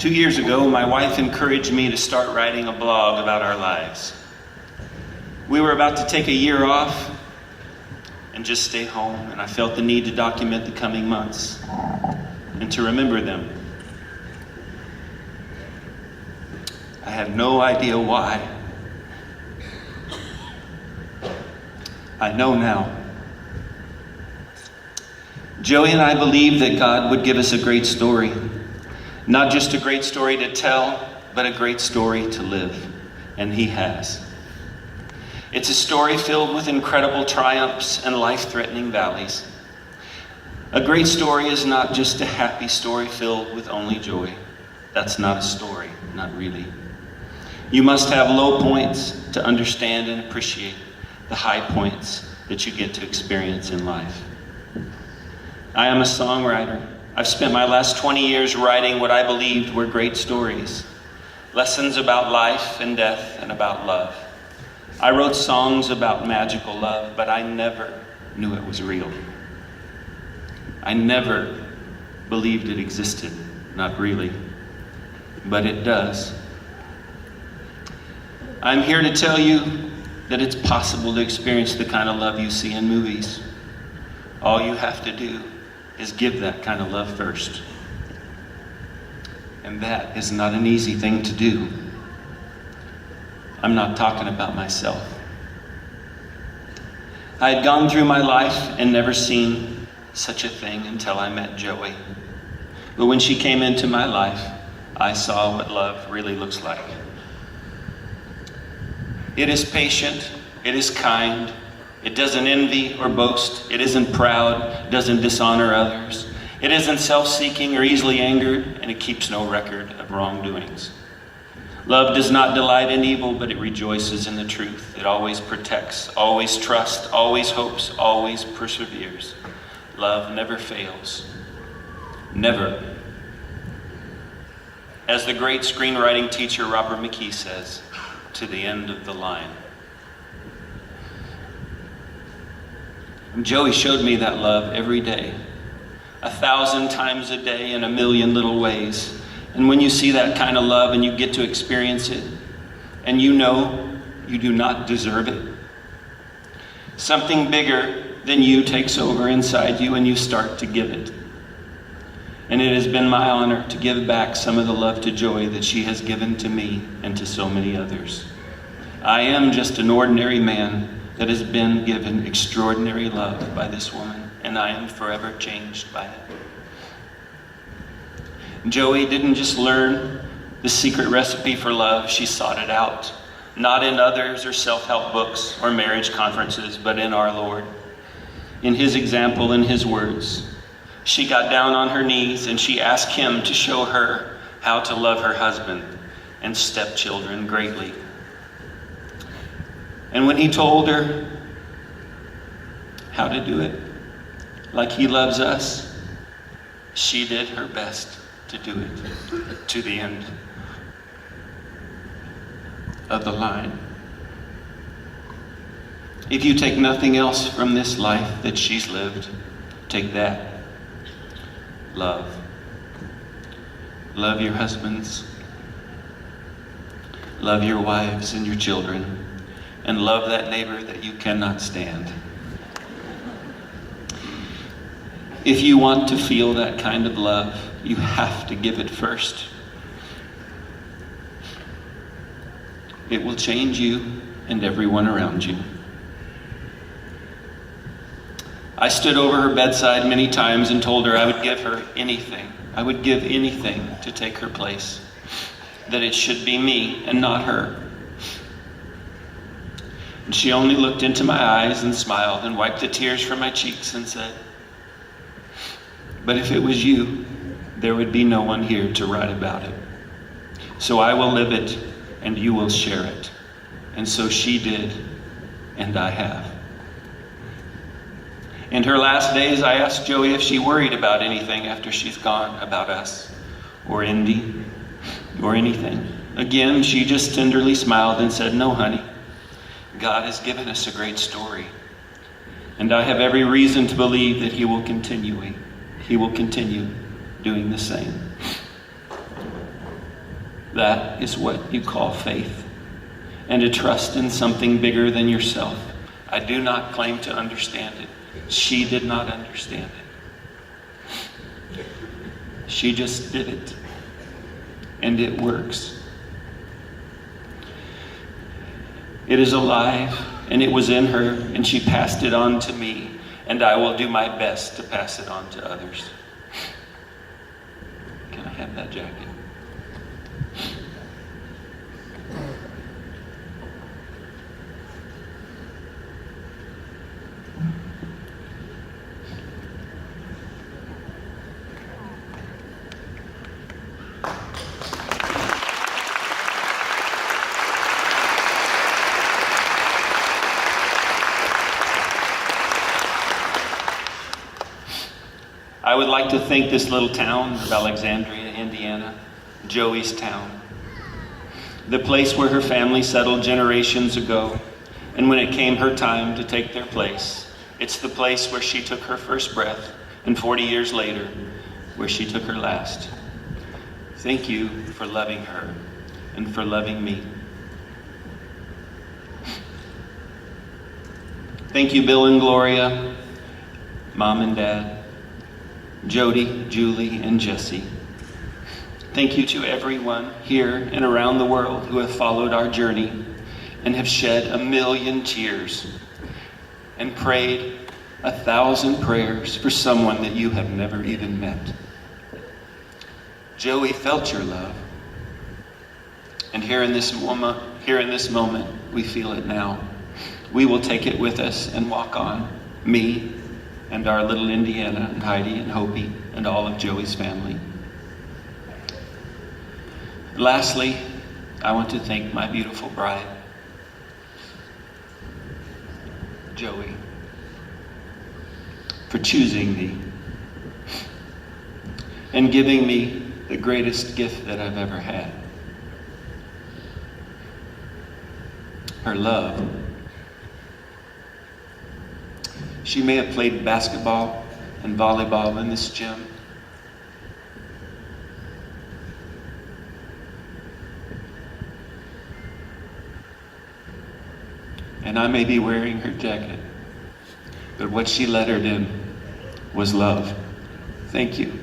2 years ago, my wife encouraged me to start writing a blog about our lives. We were about to take a year off and just stay home, and I felt the need to document the coming months and to remember them. I had no idea why. I know now. Joey and I believed that God would give us a great story. Not just a great story to tell, but a great story to live. And He has. It's a story filled with incredible triumphs and life-threatening valleys. A great story is not just a happy story filled with only joy. That's not a story, not really. You must have low points to understand and appreciate the high points that you get to experience in life. I am a songwriter. I've spent my last 20 years writing what I believed were great stories, lessons about life and death and about love. I wrote songs about magical love, but I never knew it was real. I never believed it existed, not really, but it does. I'm here to tell you that it's possible to experience the kind of love you see in movies. All you have to do is give that kind of love first. And that is not an easy thing to do. I'm not talking about myself. I had gone through my life and never seen such a thing until I met Joey. But when she came into my life, I saw what love really looks like. It is patient, it is kind, it doesn't envy or boast. It isn't proud, doesn't dishonor others. It isn't self-seeking or easily angered, and it keeps no record of wrongdoings. Love does not delight in evil, but it rejoices in the truth. It always protects, always trusts, always hopes, always perseveres. Love never fails. Never. As the great screenwriting teacher Robert McKee says, to the end of the line. And Joey showed me that love every day, 1,000 times a day in a million little ways. And when you see that kind of love and you get to experience it, and you know you do not deserve it, something bigger than you takes over inside you and you start to give it. And it has been my honor to give back some of the love to Joey that she has given to me and to so many others. I am just an ordinary man that has been given extraordinary love by this woman, and I am forever changed by it. Joey didn't just learn the secret recipe for love, she sought it out, not in others or self-help books or marriage conferences, but in our Lord. In His example, in His words, she got down on her knees and she asked Him to show her how to love her husband and stepchildren greatly. And when He told her how to do it, like He loves us, she did her best to do it to the end of the line. If you take nothing else from this life that she's lived, take that. Love. Love your husbands. Love your wives and your children. And love that neighbor that you cannot stand. If you want to feel that kind of love, you have to give it first. It will change you and everyone around you. I stood over her bedside many times and told her I would give her anything. I would give anything to take her place. That it should be me and not her. And she only looked into my eyes and smiled and wiped the tears from my cheeks and said, "But if it was you, there would be no one here to write about it. So I will live it and you will share it." And so she did, and I have. In her last days, I asked Joey if she worried about anything after she's gone, about us, or Indy, or anything. Again, she just tenderly smiled and said, "No, honey. God has given us a great story. And I have every reason to believe that He will continue doing the same." That is what you call faith, and a trust in something bigger than yourself. I do not claim to understand it. She did not understand it. She just did it, and it works. It is alive, and it was in her, and she passed it on to me, and I will do my best to pass it on to others. Can I have that jacket? I would like to thank this little town of Alexandria, Indiana, Joey's town, the place where her family settled generations ago, and when it came her time to take their place, it's the place where she took her first breath, and 40 years later, where she took her last. Thank you for loving her and for loving me. Thank you, Bill and Gloria, Mom and Dad, Jody, Julie, and Jesse. Thank you to everyone here and around the world who have followed our journey and have shed 1,000,000 tears and prayed 1,000 prayers for someone that you have never even met. Joey felt your love, and here in this moment, we feel it now. We will take it with us and walk on, me and our little Indiana and Heidi and Hopi and all of Joey's family. Lastly, I want to thank my beautiful bride, Joey, for choosing me and giving me the greatest gift that I've ever had. Her love. She may have played basketball and volleyball in this gym, and I may be wearing her jacket, but what she lettered in was love. Thank you.